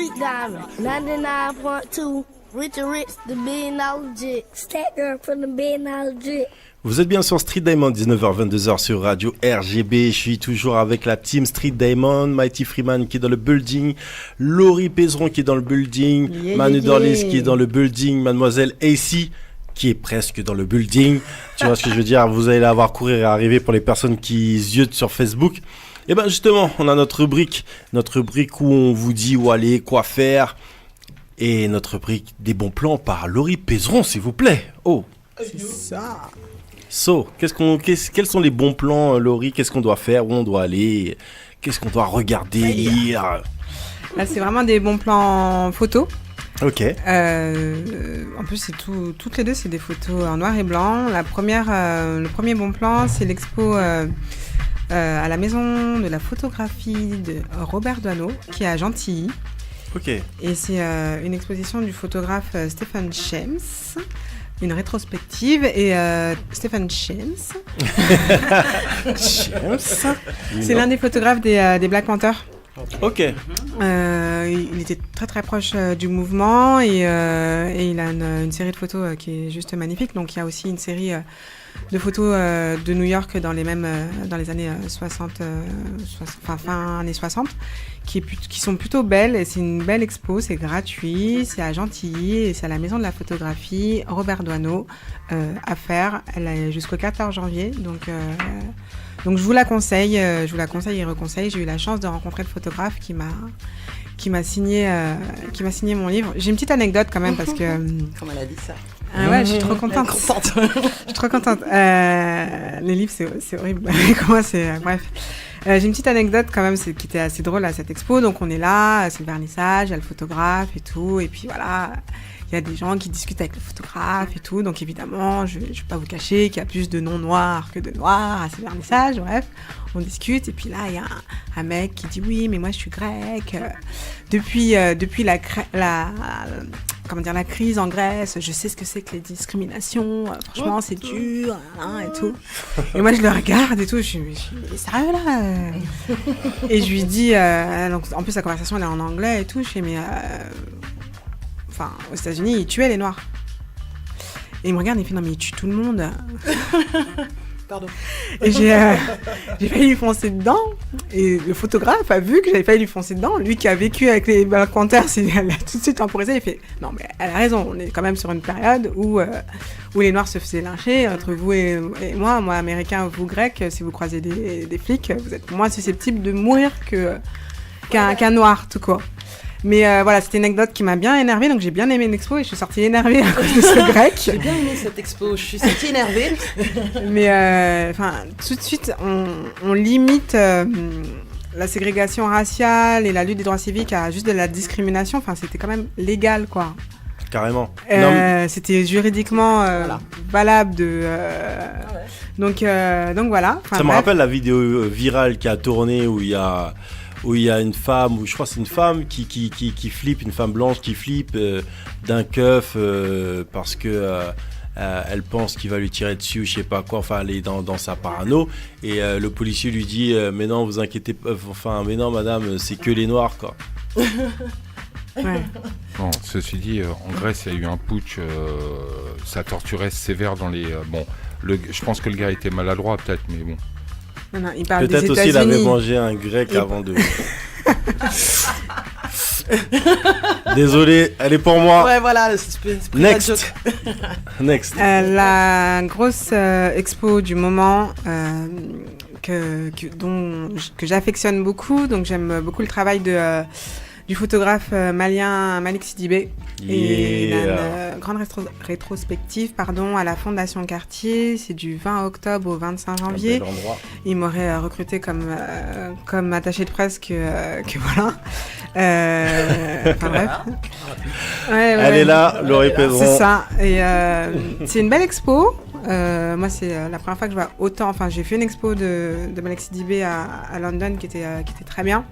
Street Diamond, 99.2. Rich, the $1 billion jit. Stat girl from the $1 billion jit. Vous êtes bien sur Street Diamond, 19h-22h sur Radio RGB. Je suis toujours avec la team Street Diamond, Mighty Freeman qui est dans le building, Laurie Pézeron qui est dans le building, Manu Dorlis qui est dans le building, Mademoiselle AC qui est presque dans le building. Tu vois ce que je veux dire? Vous allez la voir courir et arriver pour les personnes qui ziotent sur Facebook. Et ben justement, on a notre rubrique où on vous dit où aller, quoi faire. Et notre rubrique des bons plans par Laurie Pézeron, s'il vous plaît. Oh, c'est ça. Quels sont les bons plans, Laurie? Qu'est-ce qu'on doit faire? Où on doit aller? Qu'est-ce qu'on doit regarder, lire? Là, c'est vraiment des bons plans photos. Ok. En plus, toutes les deux, c'est des photos en noir et blanc. Le premier bon plan, c'est l'expo à la maison de la photographie de Robert Doisneau, qui est à Gentilly. Ok. Et c'est une exposition du photographe Stephen James. Une rétrospective et Stephen James. C'est l'un des photographes des Black Panthers. Ok. Il était très très proche du mouvement et il a une série de photos qui est juste magnifique. Donc il y a aussi une série de photos de New York dans les années 60, fin années 60, qui sont plutôt belles. Et c'est une belle expo, c'est gratuit, c'est à Gentilly et c'est à la Maison de la Photographie Robert Doisneau à faire. Elle est jusqu'au 14 janvier, donc je vous la conseille et reconseille. J'ai eu la chance de rencontrer le photographe qui m'a signé mon livre. J'ai une petite anecdote quand même parce que comment elle a dit ça. Ouais, je suis trop contente. Je suis trop contente. Les livres, c'est horrible. Comment c'est bref. J'ai une petite anecdote quand même qui était assez drôle à cette expo. Donc on est là, c'est le vernissage, il y a le photographe et tout. Et puis voilà, il y a des gens qui discutent avec le photographe et tout. Donc évidemment, je ne vais pas vous cacher qu'il y a plus de non-noirs que de noirs à ce vernissage. Bref, on discute. Et puis là, il y a un mec qui dit « Oui, mais moi je suis grec. Depuis la crise en Grèce, je sais ce que c'est que les discriminations. Franchement, c'est dur. » et tout. Et moi, je le regarde et tout. Je suis sérieux là Et je lui dis... donc, en plus, la conversation, elle est en anglais et tout. Je fais « Mais... aux États-Unis, ils tuaient les Noirs. » Et il me regarde et il fait « Non, mais ils tuent tout le monde. » Pardon. Et j'ai failli lui foncer dedans. Et le photographe a vu que j'avais failli lui foncer dedans. Lui qui a vécu avec les Black Panthers, il a tout de suite temporisé. Il fait « Non, mais elle a raison. On est quand même sur une période où les Noirs se faisaient lyncher. Entre vous et moi, Américain, vous, Grec, si vous croisez des flics, vous êtes moins susceptibles de mourir qu'un Noir, tout quoi. » Mais voilà, c'était une anecdote qui m'a bien énervée, donc j'ai bien aimé l'expo et je suis sortie énervée à cause de ce grec. J'ai bien aimé cette expo, je suis sortie énervée. Mais tout de suite, on limite la ségrégation raciale et la lutte des droits civiques à juste de la discrimination. Enfin, c'était quand même légal, quoi. Carrément. C'était juridiquement valable de... Donc voilà. Ça me rappelle la vidéo virale qui a tourné où il y a une femme, ou je crois que c'est une femme qui flippe, une femme blanche qui flippe d'un keuf parce que elle pense qu'il va lui tirer dessus, je sais pas quoi, enfin elle est dans sa parano et le policier lui dit mais non, vous inquiétez pas, mais non madame, c'est que les noirs quoi. Ouais. Bon, ceci dit, en Grèce il y a eu un putsch, ça torturait sévère dans les... je pense que le gars était maladroit peut-être, mais bon. Non, il parle peut-être des aussi États-Unis. il avait mangé un grec avant de... Désolé, elle est pour moi. Ouais, voilà, Next. La grosse expo du moment que j'affectionne beaucoup, donc j'aime beaucoup le travail du photographe malien Malik Sidibé. Et il a une grande rétrospective à la Fondation Cartier. C'est du 20 octobre au 25 janvier. Il m'aurait recruté comme attaché de presse que voilà. Bref. Elle est là, Laurie Pézeron. C'est ça. Et c'est une belle expo. Moi, c'est la première fois que je vois autant. Enfin, j'ai fait une expo de Malik Sidibé à London qui était très bien,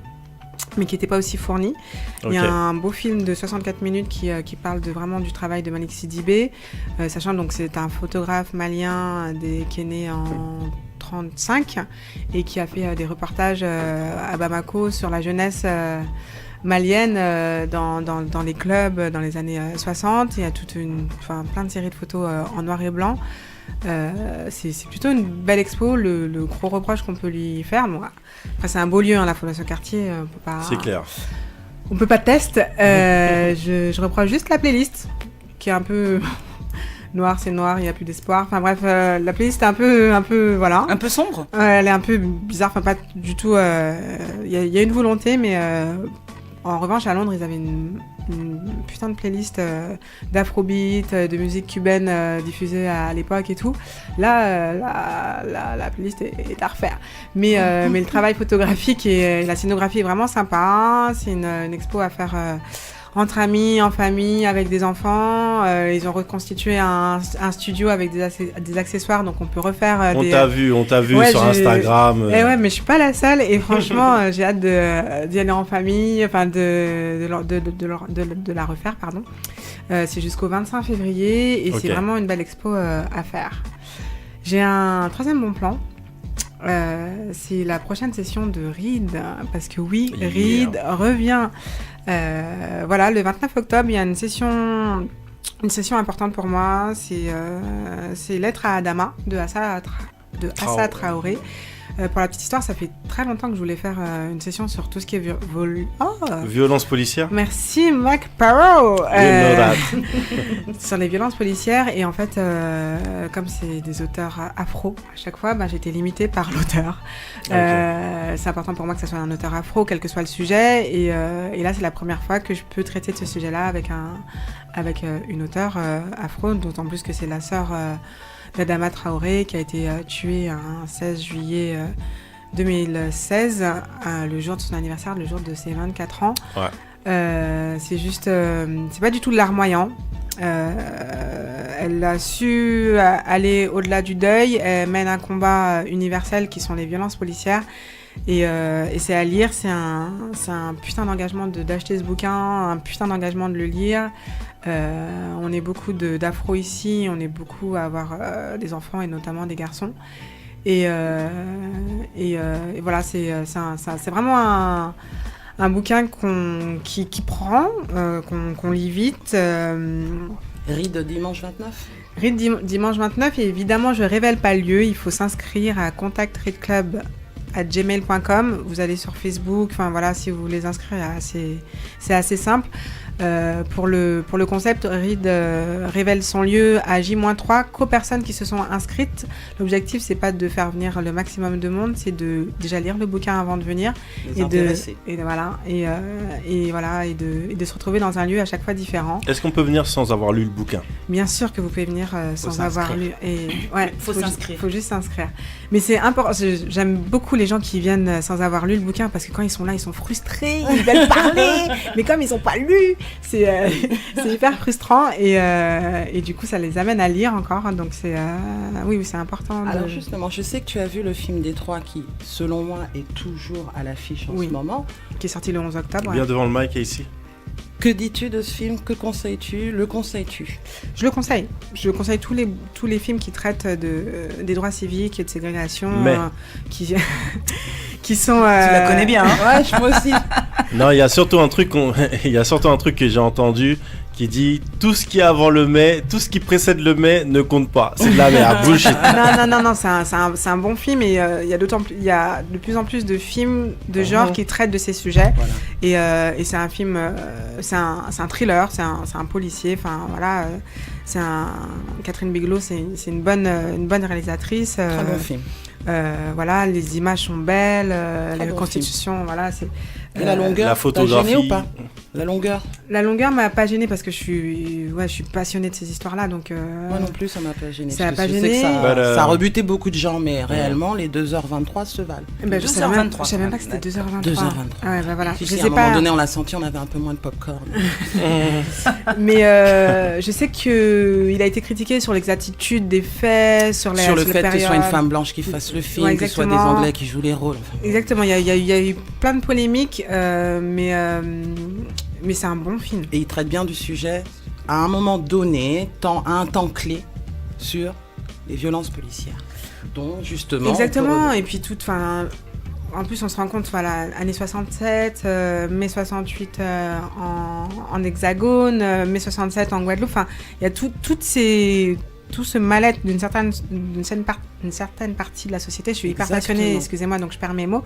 mais qui n'était pas aussi fourni. Okay. Il y a un beau film de 64 minutes qui parle vraiment du travail de Malik Sidibé, sachant donc c'est un photographe malien qui est né en 1935 et qui a fait des reportages à Bamako sur la jeunesse malienne dans les clubs dans les années 60. Il y a plein de séries de photos en noir et blanc. C'est plutôt une belle expo. Le gros reproche qu'on peut lui faire, bon, après c'est un beau lieu, hein, la Fondation Cartier, on peut pas... C'est clair. On peut pas tester. Je reproche juste la playlist, qui est un peu noir, c'est noir, il n'y a plus d'espoir. Enfin bref, la playlist est un peu voilà. Un peu sombre. Elle est un peu bizarre, enfin pas du tout. Il y a une volonté, mais en revanche à Londres, ils avaient une putain de playlist d'afrobeat, de musique cubaine diffusée à l'époque et tout. Là, la playlist est à refaire. Mais le travail photographique et la scénographie est vraiment sympa. C'est une expo à faire entre amis, en famille, avec des enfants. Ils ont reconstitué un studio avec des accessoires, donc on peut refaire On t'a vu Ouais, sur Instagram. Ouais, mais je suis pas la seule et franchement, j'ai hâte d'y aller en famille, enfin de la refaire, pardon. C'est jusqu'au 25 février et c'est vraiment une belle expo à faire. J'ai un troisième bon plan. C'est la prochaine session de Reed, parce que oui, Reed revient. Voilà, le 29 octobre, il y a une session importante pour moi. C'est Lettre à Adama de Assa Traoré. Pour la petite histoire, ça fait très longtemps que je voulais faire une session sur tout ce qui est violence policière. Merci Mac Parrow. You know that. Sur les violences policières, et en fait, comme c'est des auteurs afro, à chaque fois, j'étais limitée par l'auteur. C'est important pour moi que ça soit un auteur afro, quel que soit le sujet, et là c'est la première fois que je peux traiter de ce sujet-là avec une auteure afro, d'autant plus que c'est la sœur d'Adama Traoré qui a été tuée un 16 juillet 2016, le jour de son anniversaire, le jour de ses 24 ans. Ouais. C'est juste, c'est pas du tout larmoyant. Elle a su aller au-delà du deuil. Elle mène un combat universel qui sont les violences policières. Et c'est à lire, c'est un putain d'engagement d'acheter ce bouquin, un putain d'engagement de le lire. On est beaucoup d'afro ici, on est beaucoup à avoir des enfants et notamment des garçons. Et voilà, c'est vraiment un bouquin qui prend, qu'on lit vite. Reed dimanche 29 Reed dimanche 29, et évidemment je révèle pas le lieu, il faut s'inscrire à contactreedclub@gmail.com. Vous allez sur Facebook, enfin voilà, si vous voulez inscrire, c'est assez simple. Pour le concept, Reed révèle son lieu à J-3 qu'aux personnes qui se sont inscrites. L'objectif, c'est pas de faire venir le maximum de monde, c'est de déjà lire le bouquin avant de venir et de se retrouver dans un lieu à chaque fois différent. Est-ce qu'on peut venir sans avoir lu le bouquin ? Bien sûr que vous pouvez venir sans avoir lu. Faut s'inscrire. Faut juste s'inscrire. Mais c'est important. J'aime beaucoup les gens qui viennent sans avoir lu le bouquin, parce que quand ils sont là, ils sont frustrés, ils veulent parler, mais comme ils n'ont pas lu, c'est hyper frustrant, et du coup ça les amène à lire encore, donc c'est important. Alors justement, je sais que tu as vu le film Détroit qui, selon moi, est toujours à l'affiche en ce moment. Qui est sorti le 11 octobre. Bien devant le mic et ici. Que dis-tu de ce film ? Que conseilles-tu ? Le conseilles-tu ? Je le conseille. Je conseille tous les films qui traitent des droits civiques et de ségrégation, qui sont. Tu la connais bien, hein ? Ouais, moi aussi. Non, il y a surtout un truc que j'ai entendu qui dit tout ce qui est avant le mai, tout ce qui précède le mai ne compte pas. C'est de la merde, bullshit. Non, c'est un bon film, et il y a de plus en plus de films de genre qui traitent de ces sujets. Voilà. Et c'est un film, c'est un thriller, c'est un policier. Enfin voilà, Catherine Bigelow, c'est une bonne réalisatrice. Très bon film. Voilà, les images sont belles, la constitution, voilà, c'est. Et la longueur, la photographie. T'as gêné ou pas ? La longueur m'a pas gênée, parce que je suis passionnée de ces histoires-là, donc. Moi non plus, ça m'a pas gênée. Ça m'a pas gêné. Je sais que ça a rebuté beaucoup de gens, mais réellement, les 2h23 se valent. Je savais même pas que c'était 2h23. 2h23. Ah ouais, voilà. À un moment donné, on l'a senti, on avait un peu moins de popcorn. Mais je sais qu'il a été critiqué sur l'exactitude des faits, sur le fait que ce soit une femme blanche qui fasse le film, que ce soit des Anglais qui jouent les rôles. Exactement, il y a eu plein de polémiques, mais c'est un bon film. Et il traite bien du sujet à un moment donné, à un temps clé, sur les violences policières. Donc justement. Exactement, et puis en plus, on se rend compte, voilà, années 67, mai 68 en Hexagone, mai 67 en Guadeloupe. Enfin, il y a tout ce mal-être d'une certaine partie de la société. Je suis hyper passionnée, excusez-moi, donc je perds mes mots.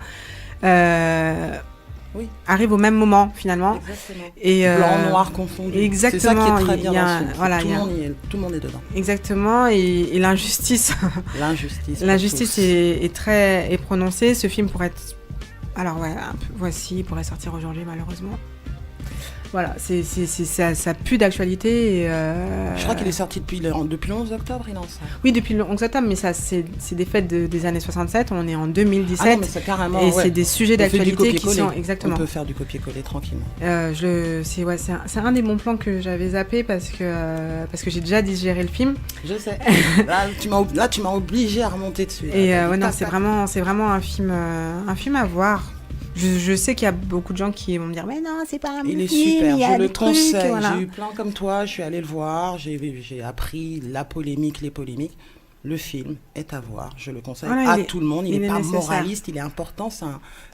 Oui. Arrive au même moment finalement. Exactement. Et blanc, noir confondu. Exactement. C'est ça qui est très bien dans ce film. Voilà, tout le monde est dedans. Exactement. Et l'injustice. L'injustice est prononcée. Ce film pourrait être. Alors ouais, il pourrait sortir aujourd'hui malheureusement. Voilà, ça pue d'actualité. Et je crois qu'il est sorti depuis le 11 octobre, il en sort. Oui, depuis le 11 octobre, mais ça, c'est des fêtes des années 67. On est en 2017. Ah non, mais c'est carrément. Et c'est des sujets d'actualité qui sont. Exactement. On peut faire du copier-coller tranquillement. C'est un des bons plans que j'avais zappé parce que j'ai déjà digéré le film. Je sais. Là, tu m'as obligé à remonter dessus. Et non, c'est vraiment un film à voir. Je sais qu'il y a beaucoup de gens qui vont me dire mais non, c'est pas un film, il est super, je le conseille. Voilà. J'ai eu plein comme toi, je suis allée le voir, j'ai appris les polémiques. Le film est à voir, je le conseille à tout le monde. Il n'est pas moraliste, il est important,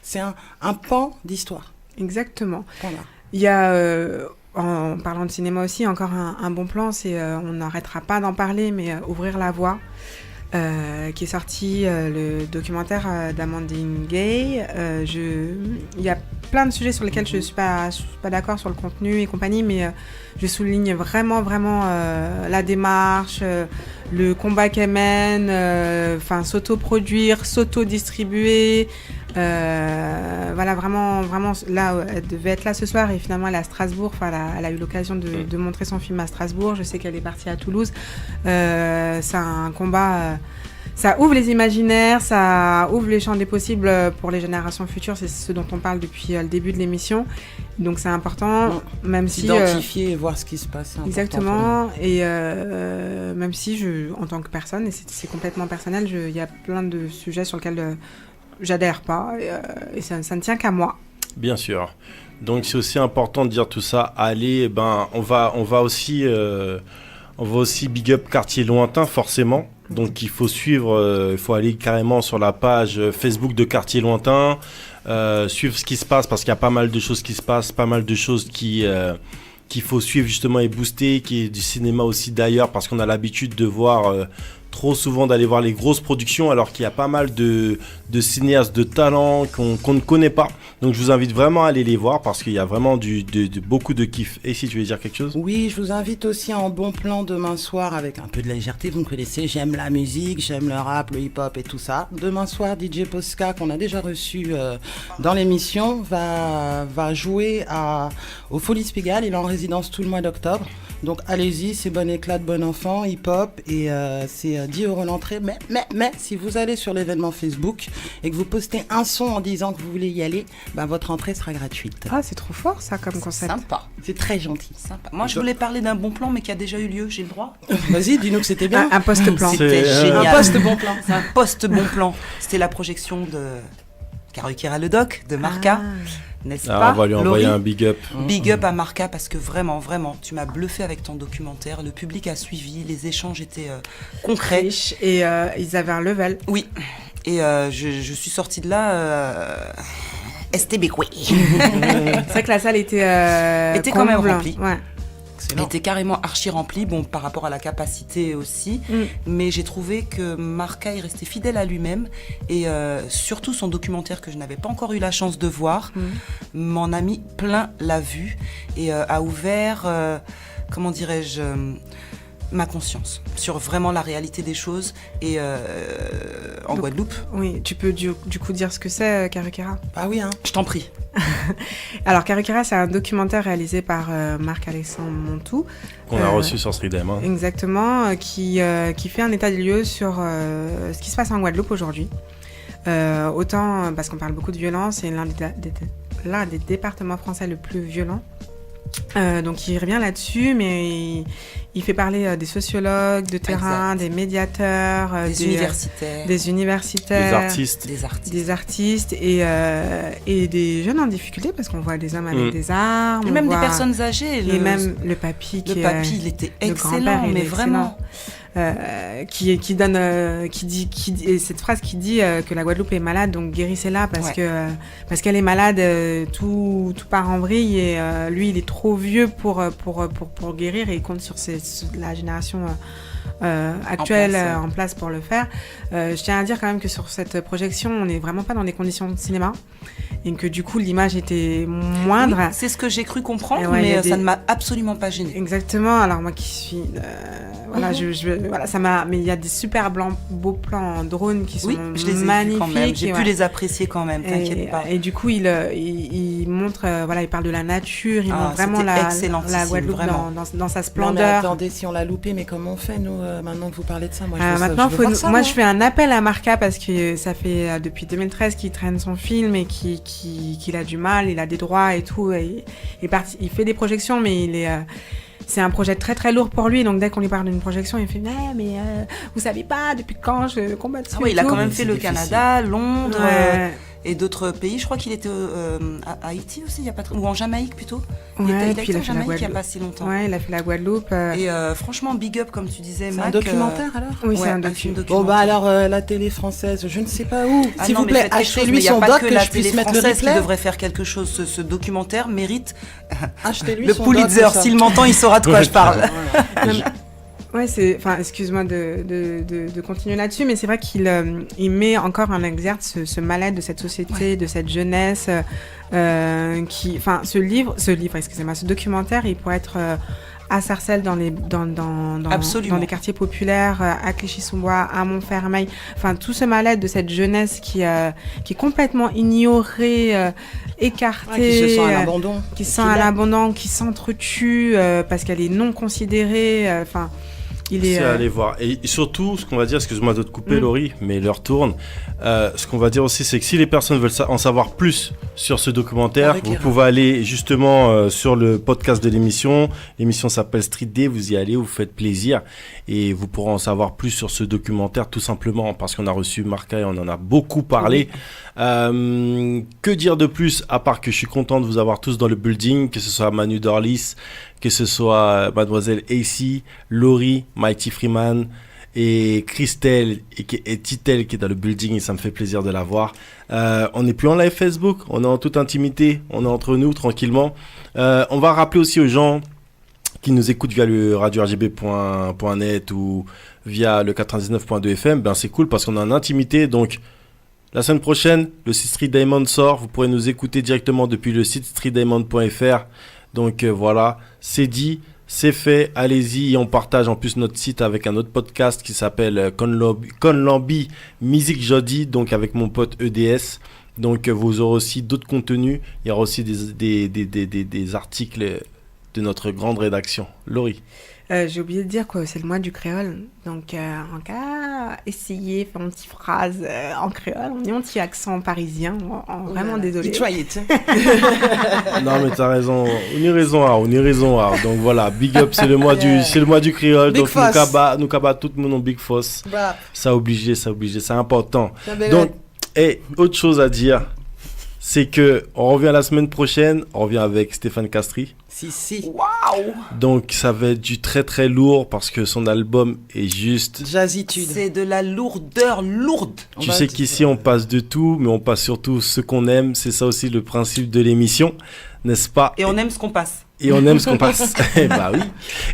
c'est un pan d'histoire. Exactement. Voilà. Il y a, en parlant de cinéma aussi, encore un bon plan, c'est, on n'arrêtera pas d'en parler, mais Ouvrir la voie. Qui est sorti, le documentaire d'Amandine Gay. Il y a plein de sujets sur lesquels je suis pas d'accord sur le contenu et compagnie, mais je souligne vraiment la démarche, le combat qu'elle mène, s'autoproduire, s'auto-distribuer. Voilà, vraiment, là, elle devait être là ce soir et finalement elle est à Strasbourg. Enfin, elle a eu l'occasion de montrer son film à Strasbourg. Je sais qu'elle est partie à Toulouse. C'est un combat. Ça ouvre les imaginaires, ça ouvre les champs des possibles pour les générations futures. C'est ce dont on parle depuis le début de l'émission. Donc c'est important, même si... Identifier et voir ce qui se passe. Exactement. Et même si, en tant que personne, et c'est complètement personnel, il y a plein de sujets sur lesquels j'adhère pas. Et ça ne tient qu'à moi. Bien sûr. Donc c'est aussi important de dire tout ça. Allez, on va aussi big up Quartier Lointain, forcément. Donc il faut suivre, il faut aller carrément sur la page Facebook de Quartier Lointain, suivre ce qui se passe parce qu'il y a pas mal de choses qui se passent, pas mal de choses qu'il faut suivre justement et booster, qui est du cinéma aussi d'ailleurs parce qu'on a l'habitude de voir trop souvent d'aller voir les grosses productions alors qu'il y a pas mal de cinéastes de talent qu'on ne connaît pas. Donc je vous invite vraiment à aller les voir parce qu'il y a vraiment beaucoup de kiff. Et si tu veux dire quelque chose ? Oui, je vous invite aussi en bon plan demain soir avec un peu de légèreté. Vous me connaissez, j'aime la musique, j'aime le rap, le hip-hop et tout ça. Demain soir, DJ Posca, qu'on a déjà reçu dans l'émission, va jouer au Folies Pigalle. Il est en résidence tout le mois d'octobre. Donc allez-y, c'est bon éclat de bon enfant, hip-hop et c'est 10 € l'entrée. Mais si vous allez sur l'événement Facebook et que vous postez un son en disant que vous voulez y aller, votre entrée sera gratuite. Ah, c'est trop fort ça comme concept. Sympa. C'est très gentil. Sympa. Moi, je voulais parler d'un bon plan mais qui a déjà eu lieu, j'ai le droit. Vas-y, dis-nous que c'était bien. Un post-plan. C'était génial. Un post-bon plan. C'est un post-bon plan. C'était la projection de Karukira le Doc, de Marca. N'est-ce pas, on va lui envoyer un big up. Big up à Marca parce que vraiment, tu m'as bluffé avec ton documentaire. Le public a suivi, les échanges étaient concrets. Riche, et ils avaient un level. Oui, et je suis sortie de là STB. C'est vrai que la salle était quand même remplie. Ouais. Elle était carrément archi remplie, par rapport à la capacité aussi, mais j'ai trouvé que Marca est resté fidèle à lui-même et surtout son documentaire que je n'avais pas encore eu la chance de voir m'en a mis plein la vue et a ouvert, comment dirais-je, ma conscience sur vraiment la réalité des choses et en Guadeloupe. Oui, tu peux du coup dire ce que c'est Karukira ? Ah oui, hein. Je t'en prie. Alors Karukira, c'est un documentaire réalisé par Marc-Alexandre Montou. Qu'on a reçu sur Streetdame. Hein. Exactement, qui fait un état des lieux sur ce qui se passe en Guadeloupe aujourd'hui. Autant parce qu'on parle beaucoup de violence, c'est l'un des départements français le plus violent. Donc il revient là-dessus, mais il fait parler des sociologues de terrain, des médiateurs, des universitaires, des artistes et des jeunes en difficulté parce qu'on voit des hommes avec des armes, et même des personnes âgées. Et même le papy, il était excellent, mais vraiment. qui donne, qui dit et cette phrase qui dit que la Guadeloupe est malade, donc guérissez-la parce qu'elle est malade, tout part en vrille et lui il est trop vieux pour guérir et il compte sur la génération actuelle en place pour le faire. Je tiens à dire quand même que sur cette projection, on n'est vraiment pas dans des conditions de cinéma et que du coup l'image était moindre. Oui, c'est ce que j'ai cru comprendre, ouais, mais ça ne m'a absolument pas gênée. Exactement. Alors moi qui suis, voilà, ça m'a. Mais il y a des super beaux plans en drone qui sont je les ai magnifiques. Vus quand même. J'ai pu les apprécier quand même. T'inquiète pas. Et du coup, il montre, il parle de la nature, il montre vraiment la Guadeloupe dans sa splendeur. Non, mais attendez, si on l'a loupé, mais comment on fait nous maintenant que vous parlez de ça? Moi, je fais un appel à Marca parce que ça fait depuis 2013 qu'il traîne son film et qu'il a du mal, il a des droits et tout. Et il fait des projections, mais c'est un projet très très lourd pour lui, donc dès qu'on lui parle d'une projection, il fait mais vous savez pas depuis quand je combat dessus. Il a quand même fait le Canada, Londres et d'autres pays. Je crois qu'il était à Haïti aussi, il y a pas ou en Jamaïque plutôt. Il a été en Jamaïque il y a pas si longtemps. Ouais, il a fait la Guadeloupe. Et franchement, big up comme tu disais. C'est un documentaire alors? Oui, c'est un documentaire. Bon bah alors la télé française, je ne sais pas où. S'il vous plaît, achetez-lui son doc que je puisse mettre le replay. Qui devrait faire quelque chose. Ce documentaire mérite achetez-lui le Pulitzer. S'il m'entend, il saura de quoi je parle. Ouais, excuse-moi de continuer là-dessus, mais c'est vrai qu'il met encore en exergue ce mal-être de cette société, de cette jeunesse, ce documentaire, il pourrait être à Sarcelles dans les quartiers populaires, à Clichy-sous-Bois, à Montfermeil, enfin tout ce mal-être de cette jeunesse qui est complètement ignorée, écartée, qui se sent à l'abandon, qui s'entretue parce qu'elle est non considérée, C'est à aller voir. Et surtout, ce qu'on va dire, excuse-moi de te couper, Laurie, mais l'heure tourne. Ce qu'on va dire aussi, c'est que si les personnes veulent en savoir plus sur ce documentaire, vous pouvez aller justement sur le podcast de l'émission. L'émission s'appelle Street Day. Vous y allez, vous faites plaisir. Et vous pourrez en savoir plus sur ce documentaire, tout simplement parce qu'on a reçu Marca et on en a beaucoup parlé. Que dire de plus, à part que je suis content de vous avoir tous dans le building, que ce soit Manu Dorlis, que ce soit Mademoiselle AC, Laurie, Mighty Freeman et Christelle et Titel qui est dans le building et ça me fait plaisir de la voir. On n'est plus en live Facebook, on est en toute intimité, on est entre nous tranquillement. On va rappeler aussi aux gens qui nous écoutent via le radio-rgb.net ou via le 99.2 FM, ben c'est cool parce qu'on est en intimité, donc la semaine prochaine, le site Street Diamond sort, vous pourrez nous écouter directement depuis le site streetdiamond.fr. Donc voilà, c'est dit, c'est fait, allez-y, et on partage en plus notre site avec un autre podcast qui s'appelle Conlambi Musique Jodi, donc avec mon pote EDS. Donc vous aurez aussi d'autres contenus, il y aura aussi des articles de notre grande rédaction. Laurie. J'ai oublié de dire que c'est le mois du créole, donc en cas essayer faire une petite phrase en créole, on est un petit accent parisien, vraiment désolé. Try it. Non mais t'as raison, on y raison. Donc voilà, big up, c'est le mois du créole, Big donc nous kaba tout le monde Big Foss. Bah. Ça obligé, c'est important. Donc autre chose à dire, c'est que on revient la semaine prochaine, on revient avec Stéphane Castri. Si. Waouh. Donc ça va être du très très lourd parce que son album est juste jazzitude. C'est de la lourdeur lourde. Tu sais qu'ici on passe de tout, mais on passe surtout ce qu'on aime. C'est ça aussi le principe de l'émission, n'est-ce pas? Et on aime ce qu'on passe. Et on aime ce qu'on passe. Bah oui.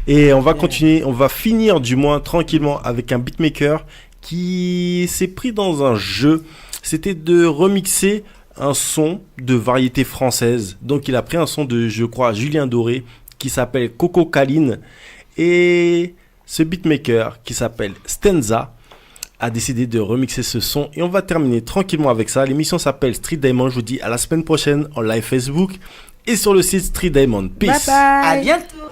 Et on va continuer, on va finir du moins tranquillement avec un beatmaker qui s'est pris dans un jeu. C'était de remixer un son de variété française. Donc il a pris un son de, je crois, Julien Doré qui s'appelle Coco Caline. Et ce beatmaker qui s'appelle Stenza a décidé de remixer ce son. Et on va terminer tranquillement avec ça. L'émission s'appelle Street Diamond. Je vous dis à la semaine prochaine en live Facebook et sur le site Street Diamond. Peace. Bye bye. À bientôt.